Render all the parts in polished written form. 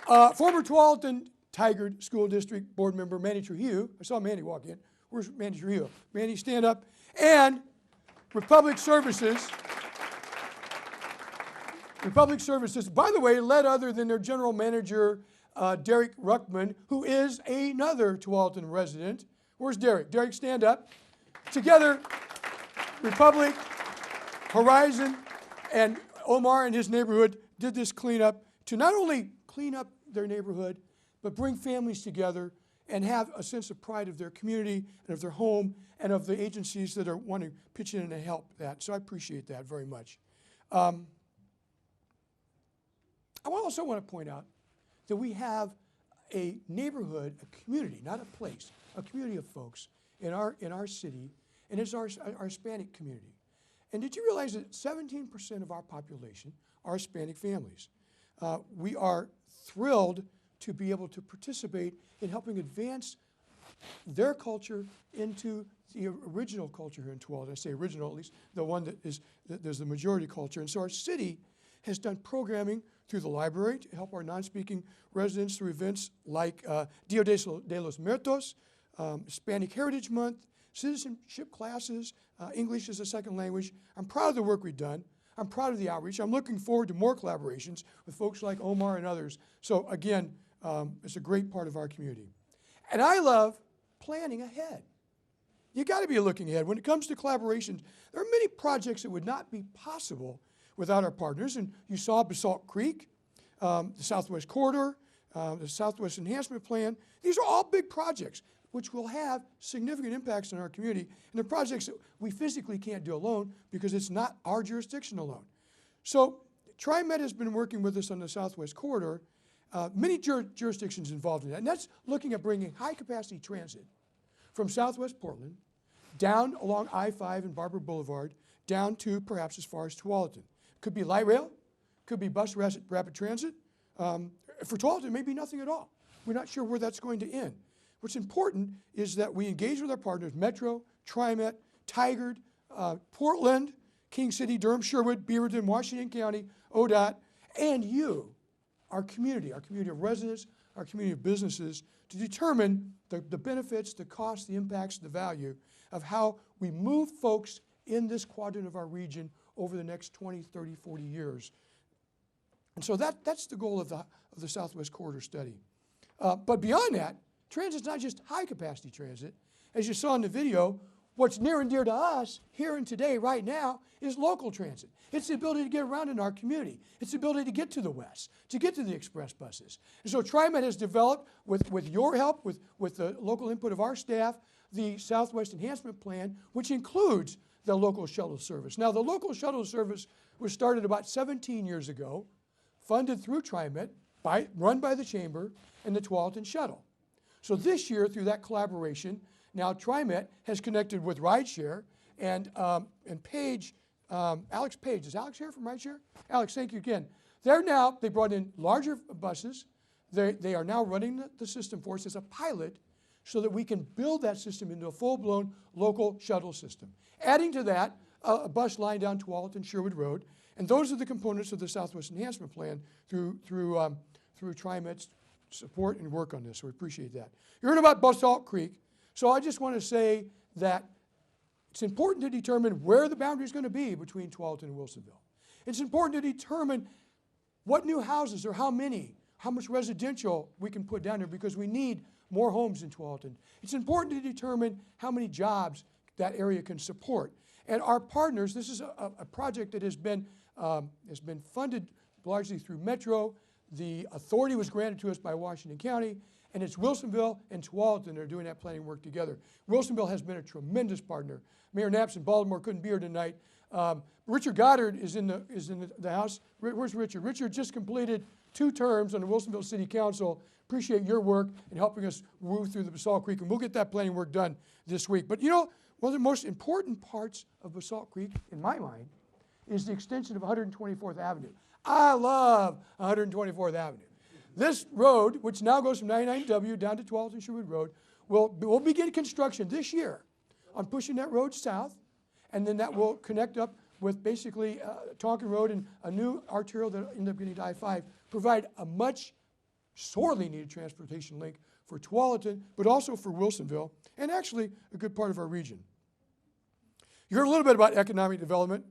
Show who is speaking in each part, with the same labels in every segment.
Speaker 1: Former Tualatin Tigard School District Board Member Manny Trujillo. I saw Manny walk in. Where's Manny Trujillo? Manny, stand up. And Republic Services, by the way, led other than their general manager, Derek Ruckman, who is another Tualatin resident. Where's Derek? Derek, stand up. Together, Republic, Horizon, and Omar and his neighborhood did this cleanup to not only clean up their neighborhood, but bring families together and have a sense of pride of their community and of their home and of the agencies that are wanting to pitch in and help that. So I appreciate that very much. I also want to point out that we have a neighborhood, a community, not a place, a community of folks in our city, and it's our Hispanic community. And did you realize that 17% of our population are Hispanic families? We are thrilled to be able to participate in helping advance their culture into the original culture here in Tualatin. I say original, at least the one that is, there's the majority culture. And so our city has done programming through the library to help our non-speaking residents through events like Dia de los Muertos, Hispanic Heritage Month, citizenship classes, English as a second language. I'm proud of the work we've done. I'm proud of the outreach. I'm looking forward to more collaborations with folks like Omar and others. So again, it's a great part of our community. And I love planning ahead. You got to be looking ahead. When it comes to collaborations, there are many projects that would not be possible without our partners. And you saw Basalt Creek, the Southwest Corridor, the Southwest Enhancement Plan. These are all big projects which will have significant impacts on our community. And they're projects that we physically can't do alone because it's not our jurisdiction alone. So TriMet has been working with us on the Southwest Corridor. Many jurisdictions involved in that. And that's looking at bringing high-capacity transit from Southwest Portland down along I-5 and Barber Boulevard down to perhaps as far as Tualatin. Could be light rail, could be bus rapid transit. For Tualatin, it may be nothing at all. We're not sure where that's going to end. What's important is that we engage with our partners, Metro, TriMet, Tigard, Portland, King City, Durham, Sherwood, Beaverton, Washington County, ODOT, and you, our community of residents, our community of businesses, to determine the benefits, the costs, the impacts, the value of how we move folks in this quadrant of our region over the next 20, 30, 40 years. And so that's the goal of the Southwest Corridor study. But beyond that, transit's not just high-capacity transit. As you saw in the video, what's near and dear to us here and today, right now, is local transit. It's the ability to get around in our community. It's the ability to get to the west, to get to the express buses. And so TriMet has developed, with your help, with the local input of our staff, the Southwest Enhancement Plan, which includes the local shuttle service. Now, the local shuttle service was started about 17 years ago, funded through TriMet, run by the Chamber and the Tualatin Shuttle. So this year, through that collaboration, now TriMet has connected with Rideshare and Page, Alex Page. Is Alex here from Rideshare? Alex, thank you again. They brought in larger buses. They are now running the system for us as a pilot so that we can build that system into a full-blown local shuttle system. Adding to that, a bus line down Tualatin Sherwood Road, and those are the components of the Southwest Enhancement Plan through TriMet's support and work on this, so we appreciate that. You heard about Basalt Creek, so I just want to say that it's important to determine where the boundary is going to be between Tualatin and Wilsonville. It's important to determine what new houses or how much residential we can put down there because we need more homes in Tualatin. It's important to determine how many jobs that area can support. And our partners, this is a project that has been funded largely through Metro. The authority was granted to us by Washington County, and it's Wilsonville and Tualatin that are doing that planning work together. Wilsonville has been a tremendous partner. Mayor Knapp in Baltimore couldn't be here tonight. Richard Goddard is in the House. Where's Richard? Richard just completed 2 terms on the Wilsonville City Council. Appreciate your work in helping us move through the Basalt Creek, and we'll get that planning work done this week. But you know, one of the most important parts of Basalt Creek, in my mind, is the extension of 124th Avenue. I love 124th Avenue. This road, which now goes from 99W down to Tualatin Sherwood Road, will begin construction this year on pushing that road south, and then that will connect up with basically Tonkin Road and a new arterial that will end up getting to I-5, provide a much sorely needed transportation link for Tualatin, but also for Wilsonville, and actually a good part of our region. You heard a little bit about economic development.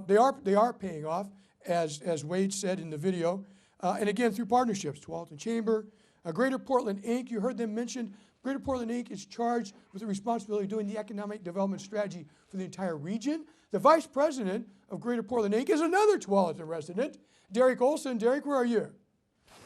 Speaker 1: They are paying off, as Wade said in the video, and again through partnerships. Tualatin Chamber, Greater Portland Inc., you heard them mentioned. Greater Portland Inc. is charged with the responsibility of doing the economic development strategy for the entire region. The vice president of Greater Portland Inc. is another Tualatin resident, Derek Olson. Derek, where are you?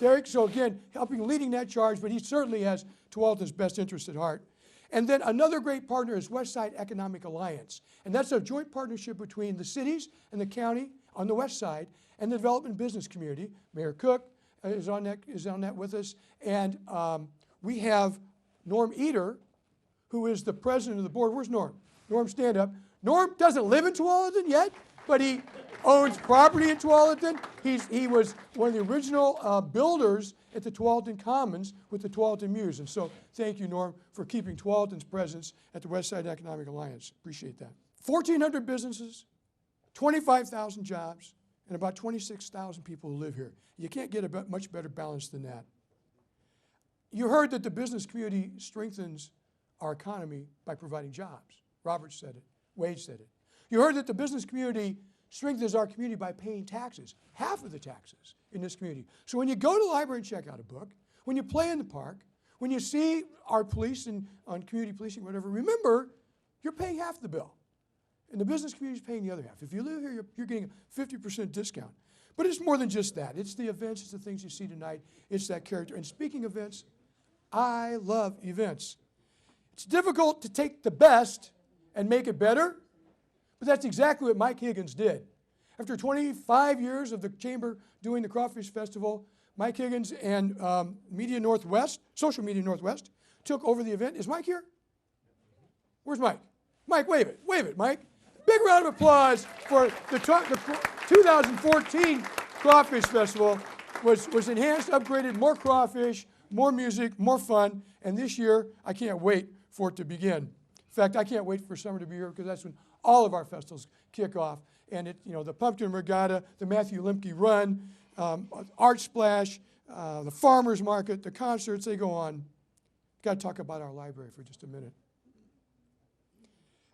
Speaker 1: Derek, so again, leading that charge, but he certainly has Tualatin's best interest at heart. And then another great partner is Westside Economic Alliance. And that's a joint partnership between the cities and the county on the west side and the development business community. Mayor Cook is on that with us. And we have Norm Eder, who is the president of the board. Where's Norm? Norm, stand up. Norm doesn't live in Tualatin yet, but he owns property in Tualatin. He was one of the original builders at the Tualatin Commons with the Tualatin Muse. And so thank you, Norm, for keeping Tualatin's presence at the Westside Economic Alliance. Appreciate that. 1,400 businesses, 25,000 jobs, and about 26,000 people who live here. You can't get a much better balance than that. You heard that the business community strengthens our economy by providing jobs. Robert said it. Wade said it. You heard that the business community strengthens our community by paying taxes, half of the taxes in this community. So when you go to the library and check out a book, when you play in the park, when you see our police and on community policing, whatever, remember, you're paying half the bill. And the business community is paying the other half. If you live here, you're getting a 50% discount. But it's more than just that. It's the events, it's the things you see tonight, it's that character. And speaking of events, I love events. It's difficult to take the best and make it better, but that's exactly what Mike Higgins did. After 25 years of the Chamber doing the Crawfish Festival, Mike Higgins and Media Northwest, Social Media Northwest, took over the event. Is Mike here? Where's Mike? Mike, wave it. Wave it, Mike. Big round of applause for the 2014 Crawfish Festival. Was enhanced, upgraded, more crawfish, more music, more fun, and this year, I can't wait for it to begin. In fact, I can't wait for summer to be here because that's when all of our festivals kick off. And the Pumpkin Regatta, the Matthew Lemke Run, Art Splash, the Farmers Market, the concerts, they go on. Got to talk about our library for just a minute.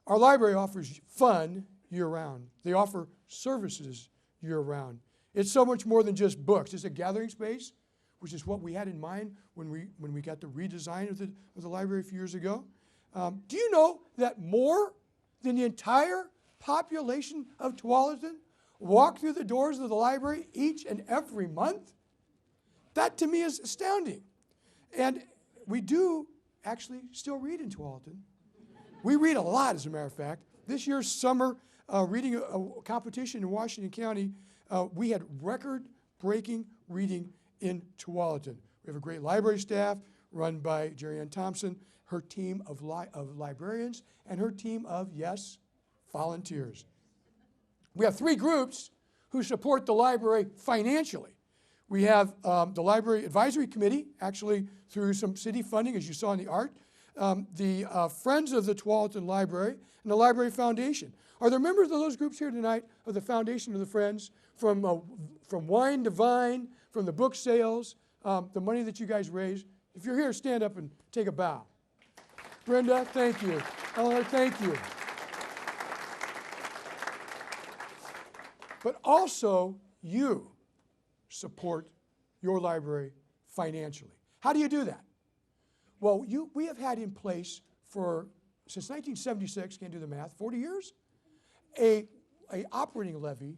Speaker 1: Our library offers fun year-round. They offer services year-round. It's so much more than just books. It's a gathering space, which is what we had in mind when we got the redesign of the library a few years ago. Do you know that more than the entire population of Tualatin walk through the doors of the library each and every month? That to me is astounding. And we do actually still read in Tualatin. We read a lot, as a matter of fact. This year's summer reading competition in Washington County, we had record-breaking reading in Tualatin. We have a great library staff run by Jerry Ann Thompson, her team of librarians, and her team of, yes, volunteers. We have 3 groups who support the library financially. We have the Library Advisory Committee, actually through some city funding, as you saw in the art, the Friends of the Tualatin Library, and the Library Foundation. Are there members of those groups here tonight, of the Foundation of the Friends, from wine to vine, from the book sales, the money that you guys raise? If you're here, stand up and take a bow. Brenda, thank you. Eleanor, thank you. But also, you support your library financially. How do you do that? Well, we have had in place since 1976, can't do the math, 40 years, a operating levy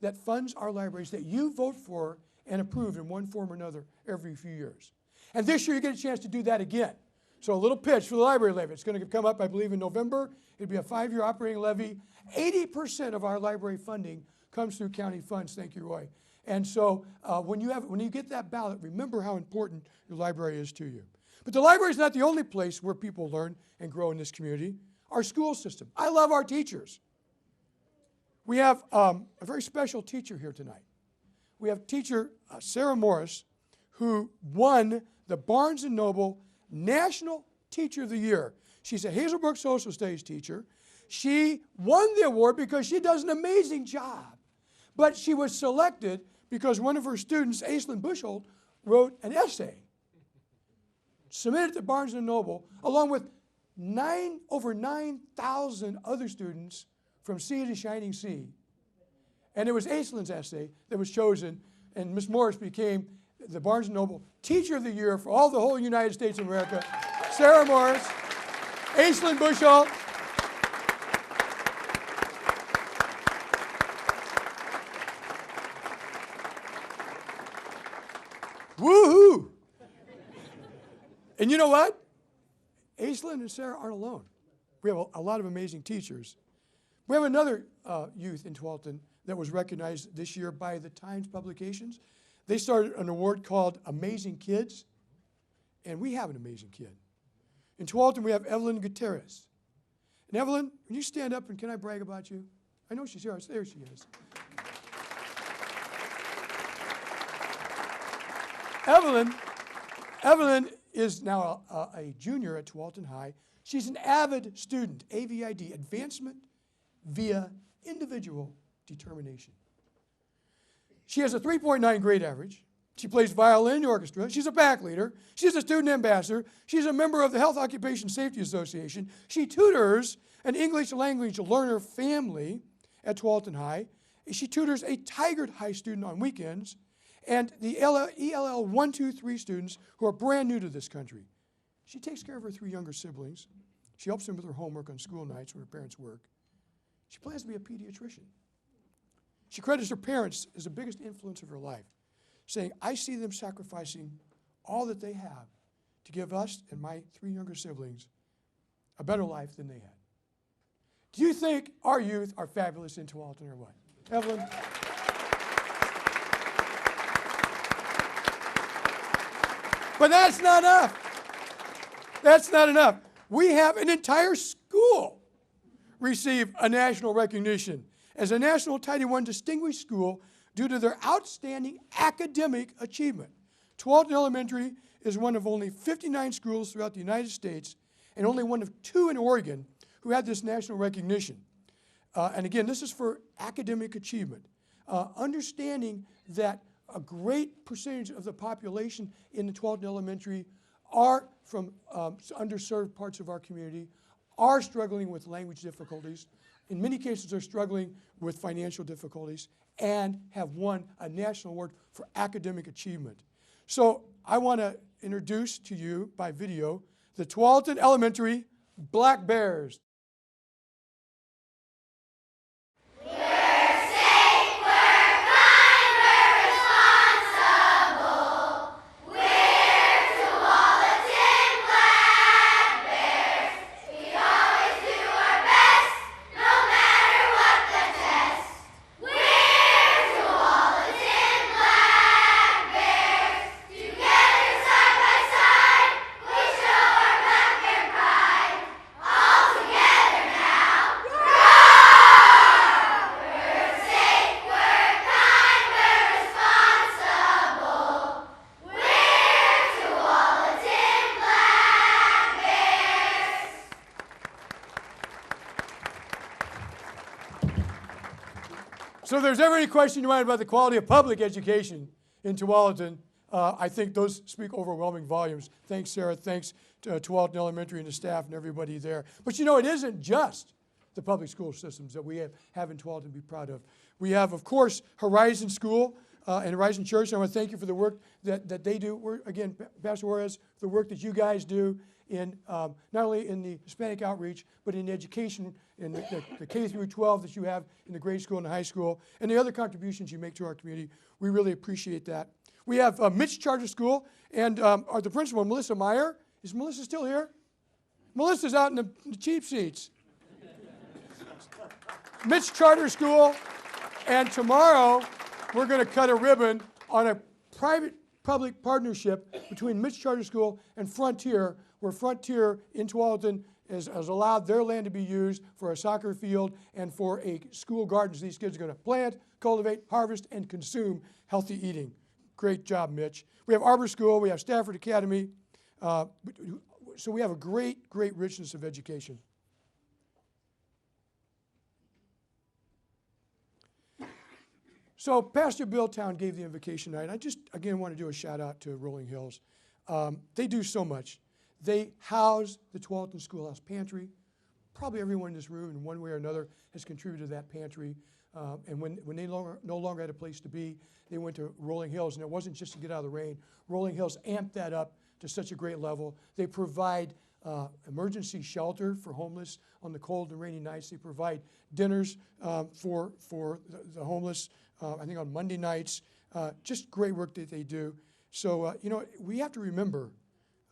Speaker 1: that funds our libraries that you vote for and approve in one form or another every few years. And this year you get a chance to do that again. So a little pitch for the library levy. It's going to come up, I believe, in November. It'll be a 5-year operating levy. 80% of our library funding comes through county funds. Thank you, Roy. And so when you get that ballot, remember how important your library is to you. But the library is not the only place where people learn and grow in this community. Our school system. I love our teachers. We have a very special teacher here tonight. We have teacher Sarah Morris, who won the Barnes & Noble National Teacher of the Year. She's a Hazelbrook Social Studies teacher. She won the award because she does an amazing job. But she was selected because one of her students, Aislinn Bushholt, wrote an essay, submitted it to Barnes & Noble, along with over 9,000 other students from sea to shining sea. And it was Evelyn's essay that was chosen, and Ms. Morris became the Barnes & Noble Teacher of the Year for all the whole United States of America. Sarah Morris, Evelyn Bushall. Woohoo! And you know what? Evelyn and Sarah aren't alone. We have a lot of amazing teachers. We have another youth in Tualatin that was recognized this year by the Times publications. They started an award called Amazing Kids, and we have an amazing kid. In Tualatin, we have Evelyn Gutierrez. And Evelyn, when you stand up and can I brag about you? I know she's here. There she is. Evelyn is now a junior at Tualatin High. She's an AVID student, AVID, Advancement via Individual Determination. She has a 3.9 grade average. She plays violin in the orchestra. She's a back leader. She's a student ambassador. She's a member of the Health Occupation Safety Association. She tutors an English language learner family at Tualatin High. She tutors a Tigard High student on weekends and the ELL 1, 2, 3 students who are brand new to this country. She takes care of her 3 younger siblings. She helps them with their homework on school nights when her parents work. She plans to be a pediatrician. She credits her parents as the biggest influence of her life, saying, I see them sacrificing all that they have to give us and my 3 younger siblings a better life than they had. Do you think our youth are fabulous in Tualatin or what? Evelyn? But that's not enough. That's not enough. We have an entire school receive a national recognition as a National Title I Distinguished School due to their outstanding academic achievement. Tualatin Elementary is one of only 59 schools throughout the United States and only one of 2 in Oregon who had this national recognition. And again, this is for academic achievement. Understanding that a great percentage of the population in the Tualatin Elementary are from underserved parts of our community, are struggling with language difficulties. In many cases, they're struggling with financial difficulties and have won a national award for academic achievement. So I want to introduce to you by video the Tualatin Elementary Black Bears. So if there's ever any question you mind about the quality of public education in Tualatin, I think those speak overwhelming volumes. Thanks, Sarah. Thanks to Tualatin Elementary and the staff and everybody there. But you know, it isn't just the public school systems that we have in Tualatin to be proud of. We have, of course, Horizon School and Horizon Church. And I want to thank you for the work that they do. Again, Pastor Juarez, the work that you guys do in not only in the Hispanic outreach, but in education, in the K through 12 that you have in the grade school and the high school, and the other contributions you make to our community. We really appreciate that. We have Mitch Charter School, and the principal, Melissa Meyer. Is Melissa still here? Melissa's out in the cheap seats. Mitch Charter School, and tomorrow we're going to cut a ribbon on a private-public partnership between Mitch Charter School and Frontier, where Frontier in Tualatin has allowed their land to be used for a soccer field and for a school garden. So these kids are going to plant, cultivate, harvest, and consume healthy eating. Great job, Mitch. We have Arbor School. We have Stafford Academy. So we have a great richness of education. So Pastor Bill Town gave the invocation night. I just, again, want to do a shout out to Rolling Hills. They do so much. They house the Tualatin Schoolhouse Pantry. Probably everyone in this room in one way or another has contributed to that pantry. And when they no longer had a place to be, they went to Rolling Hills. And it wasn't just to get out of the rain. Rolling Hills amped that up to such a great level. They provide emergency shelter for homeless on the cold and rainy nights. They provide dinners for the homeless, I think on Monday nights. Just great work that they do. So, you know, we have to remember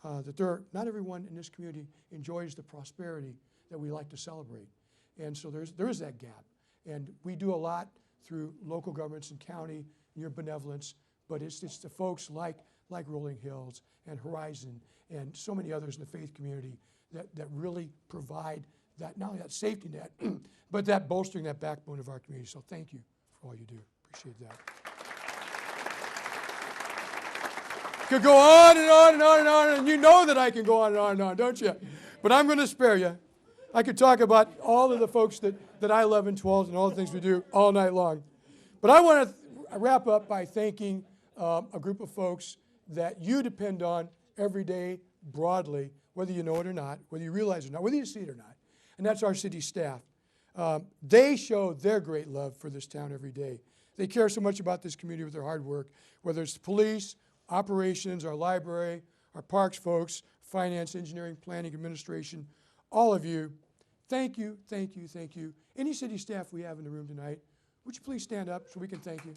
Speaker 1: that not everyone in this community enjoys the prosperity that we like to celebrate. And so there is that gap. And we do a lot through local governments and county and your benevolence, but it's the folks like Rolling Hills and Horizon and so many others in the faith community that really provide that, not only that safety net, but that bolstering that backbone of our community. So thank you for all you do. Appreciate that. Could go on and on and on and on, and you know that I can go on and on, don't you? But I'm going to spare you. I could talk about all of the folks that I love in Tualatin and all the things we do all night long. But I want to wrap up by thanking a group of folks that you depend on every day broadly, whether you know it or not, whether you realize it or not, whether you see it or not. And that's our city staff. They show their great love for this town every day. They care so much about this community with their hard work, whether it's the police, operations, our library, our parks folks, finance, engineering, planning, administration, all of you. Thank you, thank you, thank you. Any city staff we have in the room tonight, would you please stand up so we can thank you?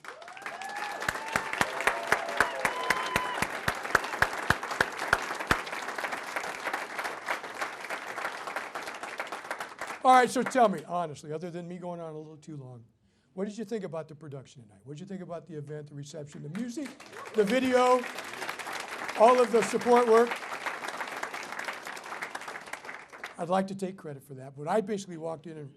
Speaker 1: All right, so tell me, honestly, other than me going on a little too long, what did you think about the production tonight? What did you think about the event, the reception, the music, the video, all of the support work? I'd like to take credit for that, but I basically walked in and